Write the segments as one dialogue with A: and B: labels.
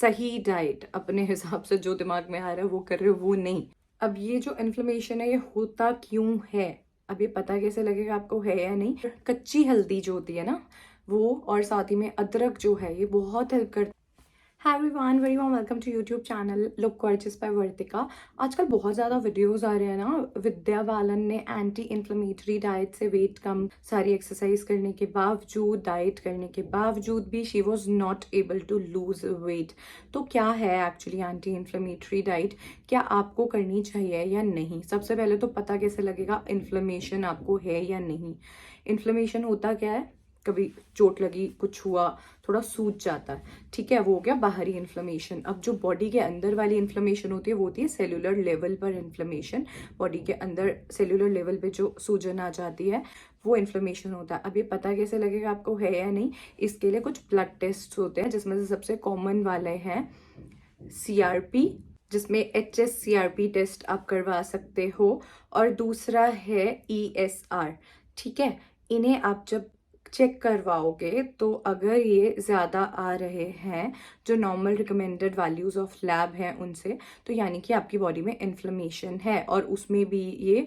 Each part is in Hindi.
A: सही डाइट, अपने हिसाब से जो दिमाग में आ रहा है वो कर रहे हो, वो नहीं। अब ये जो इन्फ्लेमेशन है ये होता क्यों है, अब ये पता कैसे लगेगा आपको है या नहीं? कच्ची हल्दी जो होती है ना वो, और साथ ही में अदरक जो है, ये बहुत हेल्प करता है। Hi everyone, very warm welcome to YouTube channel look gorgeous by Vartika. आजकल बहुत ज़्यादा वीडियोस आ रहे हैं ना। विद्या बालन ने एंटी इन्फ्लेमेटरी डाइट से वेट कम, सारी एक्सरसाइज करने के बावजूद, डाइट करने के बावजूद भी she was not able to lose weight. तो क्या है एक्चुअली एंटी इन्फ्लेमेटरी डाइट, क्या आपको करनी चाहिए या नहीं? सबसे पहले तो पता कैसे लगेगा इन्फ्लेमेशन आपको है या नहीं। इन्फ्लेमेशन होता क्या है, कभी चोट लगी, कुछ हुआ, थोड़ा सूज जाता है, ठीक है, वो हो गया बाहरी इन्फ्लेमेशन। अब जो बॉडी के अंदर वाली इन्फ्लेमेशन होती है वो होती है सेलुलर लेवल पर इन्फ्लेमेशन। बॉडी के अंदर सेलुलर लेवल पे जो सूजन आ जाती है वो इन्फ्लेमेशन होता है। अब ये पता कैसे लगेगा आपको है या नहीं? इसके लिए कुछ ब्लड टेस्ट होते हैं, जिसमें से सबसे कॉमन वाले हैं CRP, जिसमें HSCRP टेस्ट आप करवा सकते हो, और दूसरा है ESR। ठीक है, इन्हें आप जब चेक करवाओगे तो अगर ये ज़्यादा आ रहे हैं जो normal recommended values of lab हैं उनसे, तो यानी कि आपकी बॉडी में इन्फ्लेमेशन है। और उसमें भी ये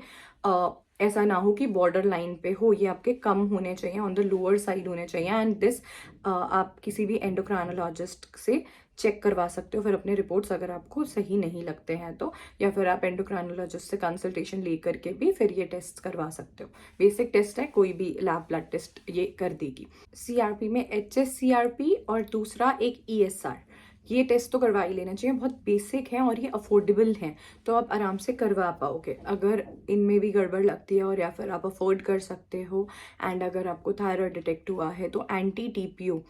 A: ऐसा ना हो कि बॉर्डर लाइन पे हो, ये आपके कम होने चाहिए, ऑन द लोअर साइड होने चाहिए। एंड दिस आप किसी भी एंडोक्राइनोलॉजिस्ट से चेक करवा सकते हो फिर अपने रिपोर्ट्स, अगर आपको सही नहीं लगते हैं तो, या फिर आप एंडोक्राइनोलॉजिस्ट से कंसल्टेशन लेकर के भी फिर ये टेस्ट करवा सकते हो। बेसिक टेस्ट है, कोई भी लैब ब्लड टेस्ट ये कर देगी। CRP में HSCRP और दूसरा एक ESR, ये टेस्ट तो करवा ही लेना चाहिए, बहुत बेसिक है और ये अफोर्डेबल हैं, तो आप आराम से करवा पाओगे। अगर इनमें भी गड़बड़ लगती है और या फिर आप अफोर्ड कर सकते हो, एंड अगर आपको थायराइड डिटेक्ट हुआ है तो एंटी TPO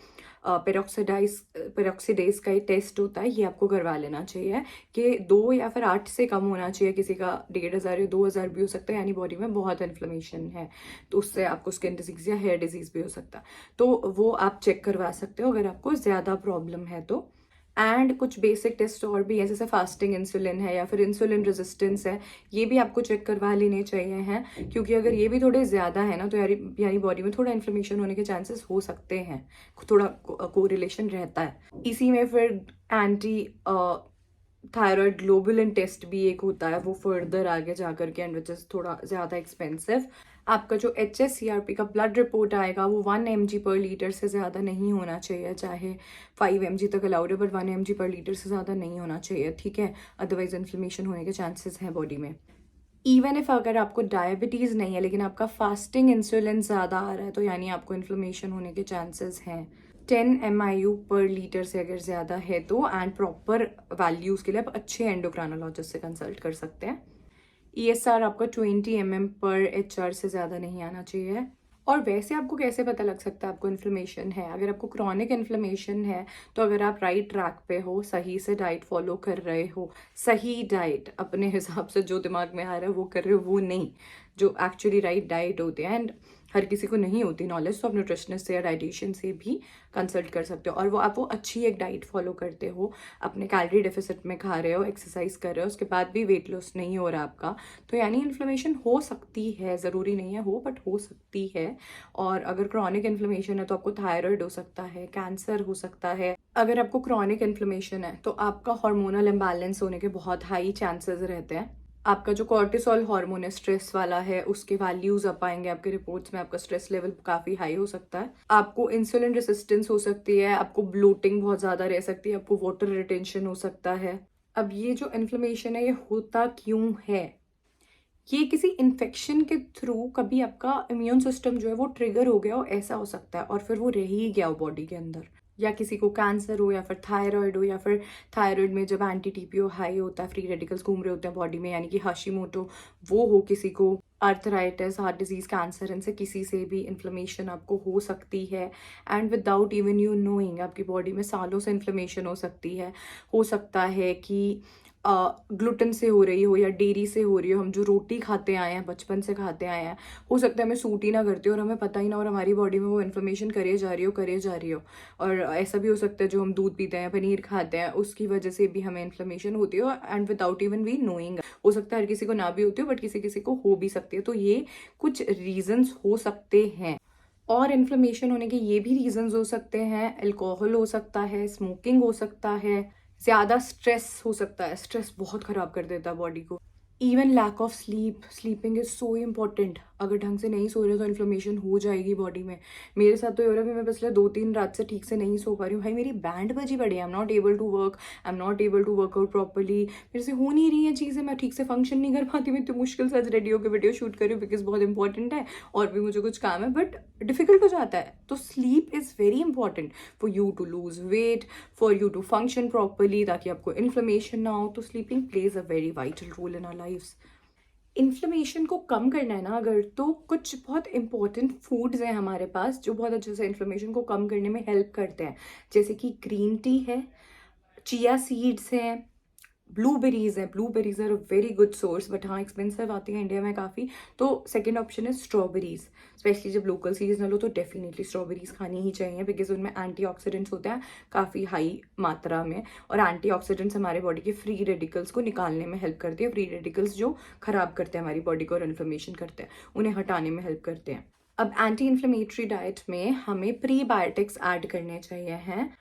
A: पेरोक्सीडेज का ये टेस्ट होता है, ये आपको करवा लेना चाहिए कि 2 या फिर 8 से कम होना चाहिए। किसी का 1500 या 2000 भी हो सकता है, यानी बॉडी में बहुत इन्फ्लेमेशन है, तो उससे आपको स्किन डिजीज या हेयर डिजीज भी हो सकता है, तो वो आप चेक करवा सकते हो अगर आपको ज़्यादा प्रॉब्लम है तो। एंड कुछ बेसिक टेस्ट और भी है, जैसे फास्टिंग इंसुलिन है या फिर इंसुलिन रेजिस्टेंस है, ये भी आपको चेक करवा लेने चाहिए हैं, क्योंकि अगर ये भी थोड़े ज़्यादा है ना तो यानी बॉडी में थोड़ा इन्फ्लेमेशन होने के चांसेस हो सकते हैं, थोड़ा कोरिलेशन रहता है। इसी में फिर एंटी थायराइड ग्लोबुलिन टेस्ट भी एक होता है, वो फर्दर आगे जाकर के, एंड विच इज़ थोड़ा ज़्यादा एक्सपेंसिव। आपका जो HSCRP का ब्लड रिपोर्ट आएगा वो 1 mg पर लीटर से ज़्यादा नहीं होना चाहिए, चाहे 5 mg तक अलाउड है, पर 1 mg पर लीटर से ज़्यादा नहीं होना चाहिए, ठीक है, अदरवाइज इन्फ्लेमेशन होने के चांसेस हैं बॉडी में। इवन इफ अगर आपको डायबिटीज़ नहीं है लेकिन आपका फास्टिंग इंसुलिन ज़्यादा आ रहा है, तो यानी आपको इन्फ्लेमेशन होने के चांसेस हैं। 10 MIU पर लीटर से अगर ज़्यादा है तो, एंड प्रॉपर वैल्यूज़ के लिए आप अच्छे एंडोक्राइनोलॉजिस्ट से कंसल्ट कर सकते हैं। ESR आपका 20 mm पर HR से ज़्यादा नहीं आना चाहिए। और वैसे आपको कैसे पता लग सकता है आपको इन्फ्लेमेशन है? अगर आपको क्रॉनिक इन्फ्लेमेशन है तो अगर आप राइट ट्रैक पे हो, सही से डाइट फॉलो कर रहे हो, सही डाइट, अपने हिसाब से जो दिमाग में आ रहा है वो कर रहे हो, वो नहीं, जो एक्चुअली राइट डाइट होती है, एंड हर किसी को नहीं होती नॉलेज, तो आप न्यूट्रिशनिस्ट से या डाइटिशियन से भी कंसल्ट कर सकते हो। और वो आप अच्छी एक डाइट फॉलो करते हो, अपने कैलोरी डेफिसिट में खा रहे हो, एक्सरसाइज कर रहे हो, उसके बाद भी वेट लॉस नहीं हो रहा आपका, तो यानी इन्फ्लेमेशन हो सकती है, ज़रूरी नहीं है हो, बट हो सकती है। और अगर क्रॉनिक इन्फ्लेमेशन है तो आपको थायराइड हो सकता है, कैंसर हो सकता है। अगर आपको क्रॉनिक इन्फ्लेमेशन है तो आपका हार्मोनल इम्बैलेंस होने के बहुत हाई चांसेस रहते हैं। आपका जो कॉर्टिसोल हार्मोन है, स्ट्रेस वाला है, उसके वैल्यूज आ पाएंगे आपके रिपोर्ट्स में, आपका स्ट्रेस लेवल काफी हाई हो सकता है, आपको इंसुलिन रेसिस्टेंस हो सकती है, आपको ब्लोटिंग बहुत ज्यादा रह सकती है, आपको वाटर रिटेंशन हो सकता है। अब ये जो इन्फ्लेमेशन है ये होता क्यों है? ये किसी इन्फेक्शन के थ्रू कभी आपका इम्यून सिस्टम जो है वो ट्रिगर हो गया हो, ऐसा हो सकता है, और फिर वो रह ही गया हो बॉडी के अंदर। या किसी को कैंसर हो, या फिर थायराइड हो, या फिर थायराइड में जब एंटी TPO हाई होता है, फ्री रेडिकल्स घूम रहे होते हैं बॉडी में, यानी कि हाशिमोटो वो हो किसी को, आर्थराइटिस, हार्ट डिजीज, कैंसर, इनसे किसी से भी इन्फ्लेमेशन आपको हो सकती है। And without even you knowing आपकी बॉडी में सालों से इन्फ्लेमेशन हो सकती है। हो सकता है कि ग्लूटेन से हो रही हो या डेयरी से हो रही हो, हम जो रोटी खाते आए हैं, बचपन से खाते आए हैं, हो सकता है हमें सूट ही ना करती हो और हमें पता ही ना, और हमारी बॉडी में वो इन्फ्लेमेशन करे जा रही हो। और ऐसा भी हो सकता है जो हम दूध पीते हैं, पनीर खाते हैं, उसकी वजह से भी हमें इन्फ्लेमेशन होती है, and without even we knowing. हो सकता है हर किसी को ना भी होती हो, बट किसी किसी को हो भी सकती है, तो ये कुछ रीजंस हो सकते हैं। और इन्फ्लेमेशन होने के ये भी रीजंस हो सकते हैं, अल्कोहल हो सकता है, स्मोकिंग हो सकता है, ज़्यादा स्ट्रेस हो सकता है, स्ट्रेस बहुत ख़राब कर देता है बॉडी को। Even lack of sleeping is so important. अगर ढंग से नहीं सो रहे तो इन्फ्लेमेशन हो जाएगी बॉडी में। मेरे साथ तो ये हो रहा है, मैं पिछले 2-3 रात से ठीक से नहीं सो पा रही हूँ। भाई मेरी बैंड बजी पड़ी है, I am not able to work, I am not able to work out properly, मेरे से हो नहीं रही हैं चीज़ें, मैं ठीक से फंक्शन नहीं कर पाती। मैं इतनी मुश्किल से आज रेडी होकर वीडियो शूट कर रही हूँ बिकॉज बहुत इंपॉर्टेंट है और भी मुझे कुछ काम है, बट डिफिकल्ट हो जाता है। तो sleep is very important for you to lose weight, for you to function properly, ताकि आपको इन्फ्लेमेशन ना हो। तो sleeping plays a very vital role in our lifes. Inflammation को कम करना है ना अगर, तो कुछ बहुत इंपॉर्टेंट फूड्स हैं हमारे पास जो बहुत अच्छे से इन्फ्लेमेशन को कम करने में हेल्प करते हैं। जैसे कि ग्रीन टी है, चिया सीड्स हैं, ब्लूबेरीज हैं। Blueberries are a very good source, but हाँ एक्सपेंसिव आती है इंडिया में काफ़ी। तो सेकेंड ऑप्शन है स्ट्रॉबेरीज। स्पेशली जब लोकल सीजनल हो तो डेफिनेटली स्ट्रॉबेरीज खानी ही चाहिए बिकॉज उनमें एंटीऑक्सीडेंट्स होते हैं काफ़ी हाई मात्रा में, और एंटीऑक्सीडेंट्स हमारे बॉडी के फ्री रेडिकल्स को निकालने में हेल्प करती है। फ्री रेडिकल्स जो खराब करते हैं हमारी बॉडी को और इन्फ्लेमेशन करते हैं, उन्हें हटाने में हेल्प करते हैं। अब एंटी इन्फ्लेमेटरी डाइट में हमें प्रीबायोटिक्स ऐड करने चाहिए हैं।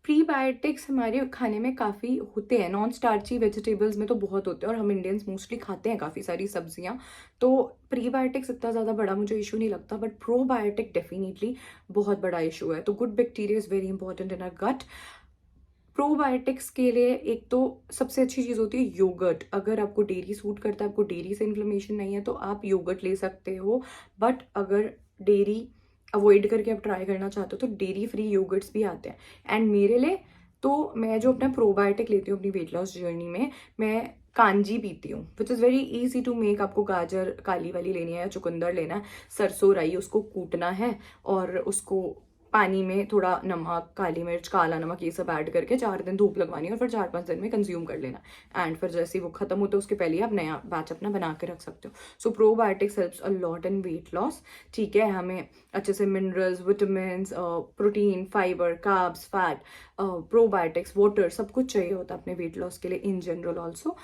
A: प्रीबायोटिक्स हमारे खाने में काफ़ी होते हैं, नॉन स्टार्ची वेजिटेबल्स में तो बहुत होते हैं और हम इंडियंस मोस्टली खाते हैं काफ़ी सारी सब्जियां। तो प्रीबायोटिक्स इतना ज़्यादा बड़ा मुझे इशू नहीं लगता, बट प्रोबायोटिक डेफिनेटली बहुत बड़ा इशू है। तो good bacteria is very important in our gut. Probiotics के लिए एक तो सबसे अच्छी चीज़ होती है योगर्ट। अगर आपको डेयरी सूट करता है, आपको डेयरी से इन्फ्लेमेशन नहीं है, तो आप योगर्ट ले सकते हो। बट अगर डेयरी अवॉइड करके आप ट्राई करना चाहते हो तो डेयरी फ्री योगर्ट्स भी आते हैं। एंड मेरे लिए तो मैं जो अपना प्रोबायोटिक लेती हूँ अपनी वेट लॉस जर्नी में, मैं कांजी पीती हूँ, which is very easy to make. आपको गाजर काली वाली लेनी है या चुकंदर लेना है, सरसों राई उसको कूटना है और उसको पानी में थोड़ा नमक, काली मिर्च, काला नमक ये सब ऐड करके 4 दिन धूप लगवानी है और फिर 4-5 दिन में कंज्यूम कर लेना। एंड फिर जैसे ही वो खत्म होता है उसके पहले ही आप नया बैच अपना बना के रख सकते हो। So probiotics helps a lot in weight loss. ठीक है, हमें अच्छे से minerals, vitamin, protein, fibre, carbs, fat, probiotics, water सब कुछ चाहिए होता है अपने वेट लॉस के लिए in general. Also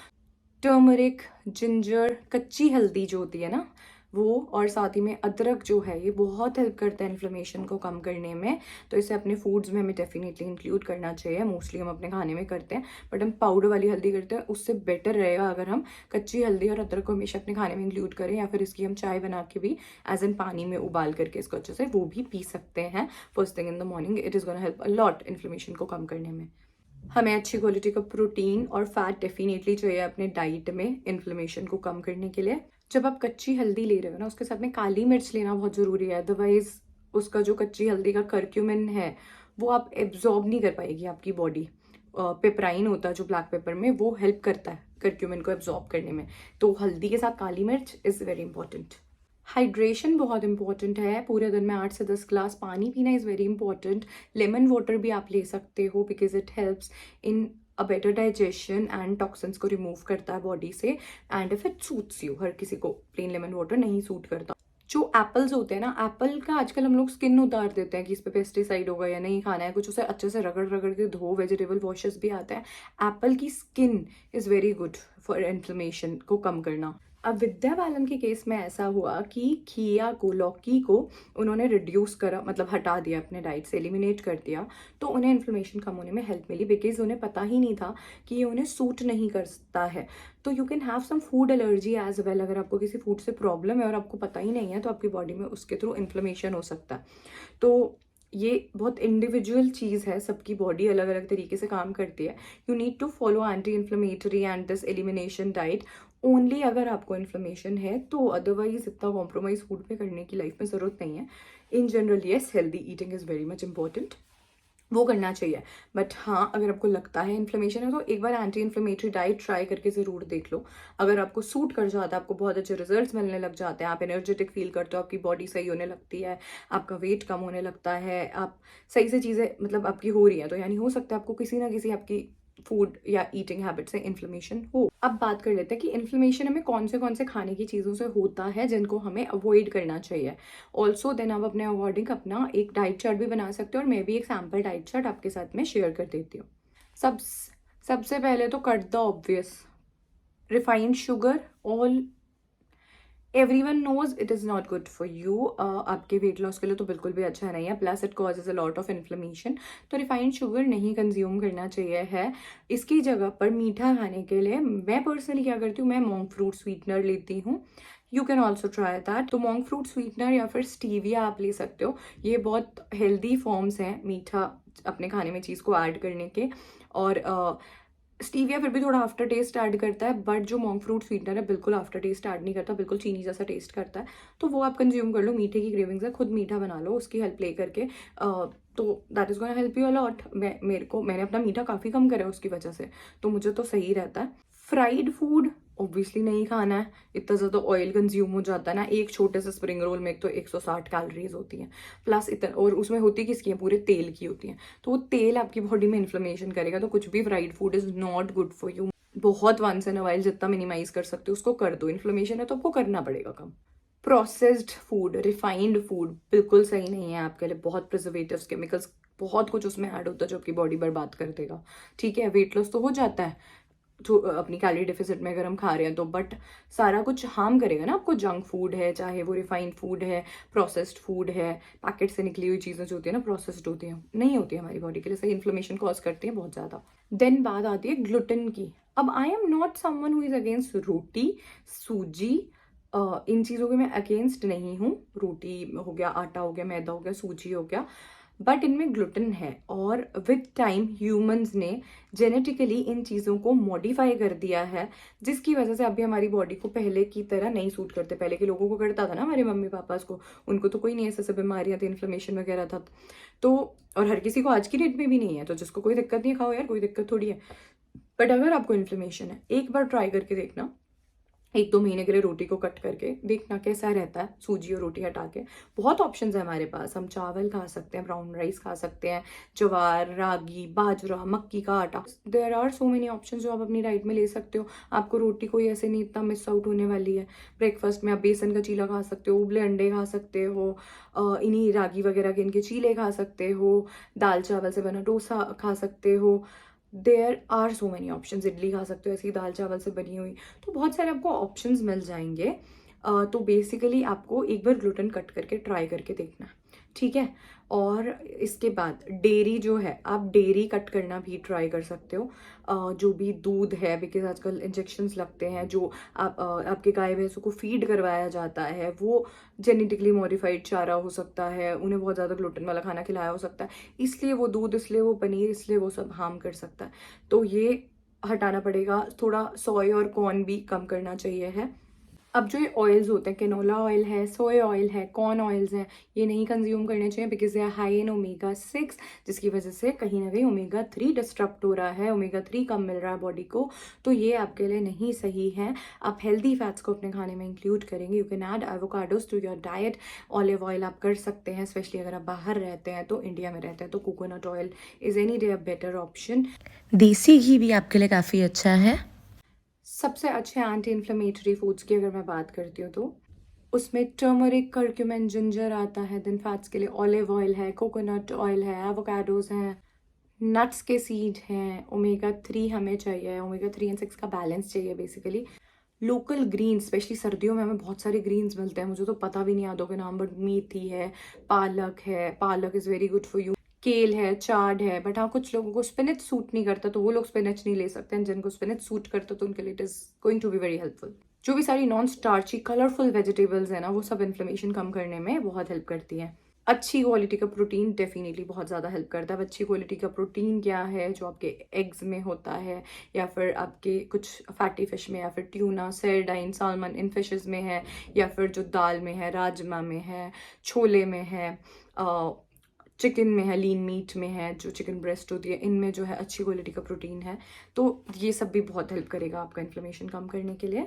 A: turmeric, ginger, कच्ची हल्दी जो होती है ना वो, और साथ ही में अदरक जो है, ये बहुत हेल्प करता है इन्फ्लेमेशन को कम करने में। तो इसे अपने फूड्स में हमें डेफिनेटली इंक्लूड करना चाहिए। मोस्टली हम अपने खाने में करते हैं, बट हम पाउडर वाली हल्दी करते हैं। उससे बेटर रहेगा अगर हम कच्ची हल्दी और अदरक को हमेशा अपने खाने में इंक्लूड करें, या फिर इसकी हम चाय बना के भी एज इन पानी में उबाल करके इसको अच्छे से वो भी पी सकते हैं first thing in the morning. It is gonna help a lot inflammation को कम करने में। हमें अच्छी क्वालिटी का प्रोटीन और फैट डेफिनेटली चाहिए अपने डाइट में इन्फ्लेमेशन को कम करने के लिए। जब आप कच्ची हल्दी ले रहे हो ना, उसके साथ में काली मिर्च लेना बहुत ज़रूरी है। अदरवाइज उसका जो कच्ची हल्दी का करक्यूमिन है वो आप एब्जॉर्ब नहीं कर पाएगी आपकी बॉडी। पेपराइन होता है जो ब्लैक पेपर में, वो हेल्प करता है करक्यूमिन को एब्जॉर्ब करने में। तो हल्दी के साथ काली मिर्च इज़ वेरी इंपॉर्टेंट। हाइड्रेशन बहुत इंपॉर्टेंट है। पूरे दिन में 8 से 10 ग्लास पानी पीना is very important. Lemon water भी आप ले सकते हो because it helps in a better digestion and toxins को रिमूव करता है बॉडी से। And if it suits you, हर किसी को प्लेन लेमन वाटर नहीं सूट करता। जो एप्पल्स होते हैं ना, एप्पल का आजकल हम लोग स्किन उतार देते हैं कि इस पे पेस्टिसाइड होगा या नहीं खाना है कुछ, उसे अच्छे से रगड़ रगड़ के धो। वेजिटेबल वॉशेस भी आते हैं। एप्पल की skin is very good for inflammation को कम करना। अब विद्या बालन के केस में ऐसा हुआ कि घिया को, लौकी को उन्होंने रिड्यूस करा, मतलब हटा दिया अपने डाइट से, एलिमिनेट कर दिया। तो उन्हें इन्फ्लेमेशन कम होने में हेल्प मिली बिकॉज उन्हें पता ही नहीं था कि ये उन्हें सूट नहीं करता है। तो you can have some food allergy as well. अगर आपको किसी फूड से प्रॉब्लम है और आपको पता ही नहीं है तो आपकी बॉडी में उसके थ्रू इन्फ्लेमेशन हो सकता है। तो ये बहुत इंडिविजुअल चीज़ है, सबकी बॉडी अलग अलग तरीके से काम करती है। You need to follow anti inflammatory and this elimination diet only अगर आपको इन्फ्लेमेशन है। तो अदरवाइज इतना कॉम्प्रोमाइज फूड पे करने की लाइफ में ज़रूरत नहीं है। In general yes, healthy eating is very much important, वो करना चाहिए। बट हाँ, अगर आपको लगता है इन्फ्लेमेशन है तो एक बार एंटी इन्फ्लेमेटरी डाइट ट्राई करके ज़रूर देख लो। अगर आपको सूट कर जाता है, आपको बहुत अच्छे रिजल्ट्स मिलने लग जाते हैं, आप एनर्जेटिक फील करते हो, आपकी बॉडी सही होने लगती है, आपका वेट कम होने लगता है, आप सही से चीज़ें मतलब आपकी हो रही हैं, तो यानी हो सकता है आपको किसी ना किसी आपकी फूड या ईटिंग हैबिट से इन्फ्लेमेशन हो। अब बात कर लेते हैं कि इन्फ्लेमेशन हमें कौन से खाने की चीज़ों से होता है जिनको हमें अवॉइड करना चाहिए। ऑल्सो देन आप अपने अकॉर्डिंग अपना एक डाइट चार्ट भी बना सकते हो, और मैं भी एक सैम्पल डाइट चार्ट आपके साथ में शेयर कर देती हूँ। सबसे पहले तो cut the obvious, refined sugar, all everyone knows it is not good for you. आपके वेट लॉस के लिए तो बिल्कुल भी अच्छा नहीं है, plus it causes a lot of inflammation. तो रिफाइंड शुगर नहीं कंज्यूम करना चाहिए है। इसकी जगह पर मीठा खाने के लिए मैं पर्सनली क्या करती हूँ, मैं मोंक फ्रूट स्वीटनर लेती हूँ। You can also try that. तो मोंक फ्रूट स्वीटनर या फिर स्टीविया आप ले सकते हो। ये बहुत हेल्दी फॉर्म्स हैं मीठा अपने खाने में चीज़ को ऐड करने के। और स्टीविया फिर भी थोड़ा आफ्टर टेस्ट ऐड करता है, बट जो मोंक फ्रूट स्वीटनर है बिल्कुल आफ्टर टेस्ट ऐड नहीं करता, बिल्कुल चीनी जैसा टेस्ट करता है। तो वो आप कंज्यूम कर लो। मीठे की क्रेविंग्स है, खुद मीठा बना लो उसकी हेल्प ले करके। तो that is gonna help you a lot. मैंने अपना मीठा काफ़ी कम करा है उसकी वजह से, तो मुझे तो सही रहता है। फ्राइड फूड ऑब्वियसली नहीं खाना है, इतना ज़्यादा ऑयल कंज्यूम हो जाता है ना। एक छोटे से स्प्रिंग रोल में एक तो 160 कैलोरीज होती हैं, प्लस इतना, और उसमें होती किसकी है, पूरे तेल की होती हैं। तो वो तेल आपकी बॉडी में इन्फ्लेमेशन करेगा। तो कुछ भी fried food is not good for you. बहुत वंस इन अ वाइल जितना मिनिमाइज कर सकते हो उसको कर दो। इन्फ्लेमेशन है तो आपको करना पड़ेगा कम। प्रोसेस्ड फूड, रिफाइंड फूड बिल्कुल सही नहीं है आपके लिए। बहुत प्रिजर्वेटिव्स, केमिकल्स, बहुत कुछ उसमें ऐड होता है जो आपकी बॉडी बर्बाद कर देगा। ठीक है, वेट लॉस तो हो जाता है तो अपनी कैलोरी डेफिसिट में अगर हम खा रहे हैं तो, बट सारा कुछ हार्म करेगा ना आपको। जंक फूड है, चाहे वो रिफाइंड फूड है, प्रोसेस्ड फूड है, पैकेट से निकली हुई चीज़ें जो होती है ना, प्रोसेस्ड होती हैं, नहीं होती है हमारी बॉडी के लिए सही। इन्फ्लेमेशन कॉज करती हैं बहुत ज़्यादा। देन बात आती है ग्लूटेन की। अब I am not someone who is against roti, suji, इन चीज़ों के मैं अगेंस्ट नहीं हूँ। रोटी हो गया, आटा हो गया, मैदा हो गया, सूजी हो गया, बट इनमें ग्लूटेन है। और विद टाइम ह्यूमंस ने जेनेटिकली इन चीज़ों को मॉडिफाई कर दिया है, जिसकी वजह से अभी हमारी बॉडी को पहले की तरह नहीं सूट करते। पहले के लोगों को करता था ना, हमारे मम्मी पापा को, उनको तो कोई नहीं ऐसे सब बीमारियां थी, इन्फ्लेमेशन वगैरह था। तो और हर किसी को आज की डेट में भी नहीं है, तो जिसको कोई दिक्कत नहीं है खाओ यार, कोई दिक्कत थोड़ी है। बट अगर आपको इन्फ्लेमेशन है, एक बार ट्राई करके देखना, 1-2 महीने के लिए रोटी को कट करके देखना कैसा रहता है, सूजी और रोटी हटा के। बहुत ऑप्शंस है हमारे पास। हम चावल खा सकते हैं, ब्राउन राइस खा सकते हैं, ज्वार, रागी, बाजरा, मक्की का आटा। There are so many options जो आप अपनी डाइट में ले सकते हो। आपको रोटी कोई ऐसे नहीं इतना मिस आउट होने वाली है। ब्रेकफास्ट में आप बेसन का चीला खा सकते हो, उबले अंडे खा सकते हो, इन्हीं रागी वगैरह के इनके चीले खा सकते हो, दाल चावल से बना डोसा खा सकते हो। There are so many option. Idli खा सकते हो ऐसी दाल चावल से बनी हुई। तो बहुत सारे आपको ऑप्शंस मिल जाएंगे। तो बेसिकली आपको एक बार ग्लूटेन कट करके ट्राई करके देखना, ठीक है। और इसके बाद डेयरी जो है, आप डेयरी कट करना भी ट्राई कर सकते हो। जो भी दूध है, बिकॉज आजकल इंजेक्शंस लगते हैं, जो आपके गाय भैंसों को फीड करवाया जाता है, वो जेनेटिकली मॉडिफाइड चारा हो सकता है, उन्हें बहुत ज़्यादा ग्लूटेन वाला खाना खिलाया हो सकता है, इसलिए वो दूध, इसलिए वो पनीर, इसलिए वो सब हार्म कर सकता है। तो ये हटाना पड़ेगा। थोड़ा सोया और कॉर्न भी कम करना चाहिए है। अब जो ये ऑयल्स होते हैं, कैनोला ऑयल है, सोया ऑयल है, कॉर्न ऑयल्स हैं, ये नहीं कंज्यूम करने चाहिए because they are high in omega 6, जिसकी वजह से कहीं ना कहीं ओमेगा 3 डिस्टर्ब हो रहा है, ओमेगा 3 कम मिल रहा है बॉडी को। तो ये आपके लिए नहीं सही है। आप हेल्दी फैट्स को अपने खाने में इंक्लूड करेंगे। You can add avocados to your diet. Olive oil आप कर सकते हैं, स्पेशली अगर आप बाहर रहते हैं, तो इंडिया में रहते हैं तो coconut oil is any day a better option.
B: देसी घी भी आपके लिए काफ़ी अच्छा है।
A: सबसे अच्छे एंटी इन्फ्लेमेटरी फूड्स की अगर मैं बात करती हूँ तो उसमें टर्मरिक, कर्क्यूमिन, जिंजर आता है। देन फैट्स के लिए ऑलिव ऑयल है, कोकोनट ऑयल है, एवोकाडोज हैं, नट्स के सीड हैं। ओमेगा 3 हमें चाहिए, ओमेगा 3 एंड 6 का बैलेंस चाहिए बेसिकली। लोकल ग्रीन्स, स्पेशली सर्दियों में हमें बहुत सारे ग्रीन्स मिलते हैं, मुझे तो पता भी नहीं याद होगा नाम, बट मेथी है, पालक है, पालक is very good for you, केल है, चार्ड है। बट हाँ, कुछ लोगों को स्पिनच सूट नहीं करता तो वो लोग स्पिनच नहीं ले सकते हैं। जिनको स्पिनच सूट करता तो उनके लिए it is going to be very helpful. जो भी सारी नॉन स्टार्ची कलरफुल वेजिटेबल्स है ना, वो सब इन्फ्लेमेशन कम करने में बहुत हेल्प करती हैं। अच्छी क्वालिटी का प्रोटीन डेफिनेटली बहुत ज़्यादा हेल्प करता है। अब अच्छी क्वालिटी का प्रोटीन क्या है, जो आपके एग्स में होता है, या फिर आपके कुछ फैटी फिश में, या फिर ट्यूना, सेरडाइन, सालमन, इन फिशेस में है, या फिर जो दाल में है, राजमा में है, छोले में है, चिकन में है, लीन मीट में है, जो चिकन ब्रेस्ट होती है, इनमें जो है अच्छी क्वालिटी का प्रोटीन है। तो ये सब भी बहुत हेल्प करेगा आपका इन्फ्लेमेशन कम करने के लिए।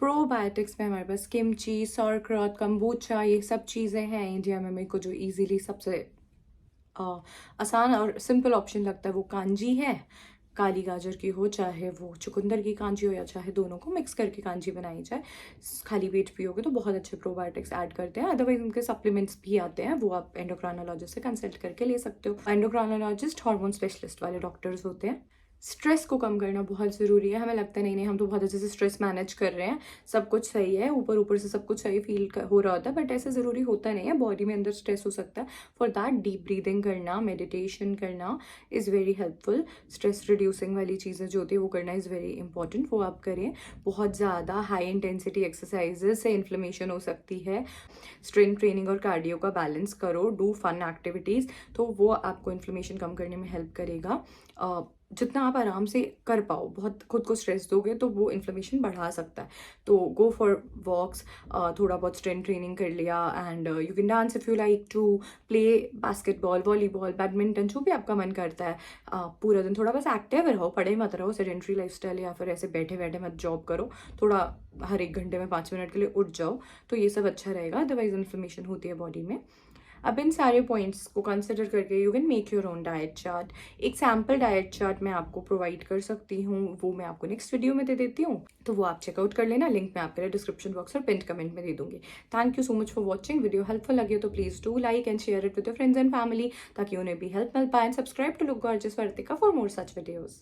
A: प्रोबायोटिक्स में हमारे पास किमची, सॉरक्रॉट, कंबूचा, ये सब चीज़ें हैं इंडिया में। मेरे को जो इजीली सबसे आसान और सिंपल ऑप्शन लगता है वो कांजी है। काली गाजर की हो, चाहे वो चुकंदर की कांजी हो, या चाहे दोनों को मिक्स करके कांजी बनाई जाए। खाली पेट पियोगे तो बहुत अच्छे प्रोबायोटिक्स ऐड करते हैं। अदरवाइज उनके सप्लीमेंट्स भी आते हैं, वो आप एंडोक्राइनोलॉजिस्ट से कंसल्ट करके ले सकते हो। एंडोक्राइनोलॉजिस्ट हार्मोन स्पेशलिस्ट वाले डॉक्टर्स होते हैं। स्ट्रेस को कम करना बहुत ज़रूरी है। हमें लगता है नहीं नहीं हम तो बहुत अच्छे से स्ट्रेस मैनेज कर रहे हैं, सब कुछ सही है, ऊपर ऊपर से सब कुछ सही फील हो रहा होता है, बट ऐसा ज़रूरी होता नहीं है। बॉडी में अंदर स्ट्रेस हो सकता है। फॉर दैट डीप ब्रीदिंग करना, मेडिटेशन करना is very helpful. Stress reducing वाली चीज़ें जो होती है वो करना इज़ वेरी इंपॉर्टेंट, वो आप करें। बहुत ज़्यादा हाई इंटेंसिटी एक्सरसाइजेज से इन्फ्लेमेशन हो सकती है। स्ट्रेंथ ट्रेनिंग और कार्डियो का बैलेंस करो, डू फन एक्टिविटीज़, तो वो आपको इन्फ्लेमेशन कम करने में हेल्प करेगा। जितना आप आराम से कर पाओ, बहुत खुद को स्ट्रेस दोगे तो वो इन्फ्लेमेशन बढ़ा सकता है। तो गो फॉर वॉक्स, थोड़ा बहुत स्ट्रेंथ ट्रेनिंग कर लिया, and you can dance if you like to, play basketball, volleyball, badminton, जो भी आपका मन करता है। पूरा दिन थोड़ा बस एक्टिव रहो, पढ़े मत रहो, सेडेंट्री लाइफस्टाइल या फिर ऐसे बैठे बैठे मत जॉब करो। थोड़ा हर 1 घंटे में 5 मिनट के लिए उठ जाओ, तो ये सब अच्छा रहेगा। अदरवाइज इन्फ्लेमेशन होती है बॉडी में। अब इन सारे पॉइंट्स को कंसिडर करके you can make your own diet chart. एक सैम्पल डाइट चार्ट मैं आपको प्रोवाइड कर सकती हूँ, वो मैं आपको नेक्स्ट वीडियो में दे देती हूँ, तो वो आप चेकआउट कर लेना। लिंक मैं आपके लिए डिस्क्रिप्शन बॉक्स और पिन कमेंट में दे दूंगी। Thank you so much for watching. Video helpful लगे तो please do like and share it with your friends and family, ताकि उन्हें भी हेल्प मिल पाए। Subscribe to look gorgeous Vartika for more such videos.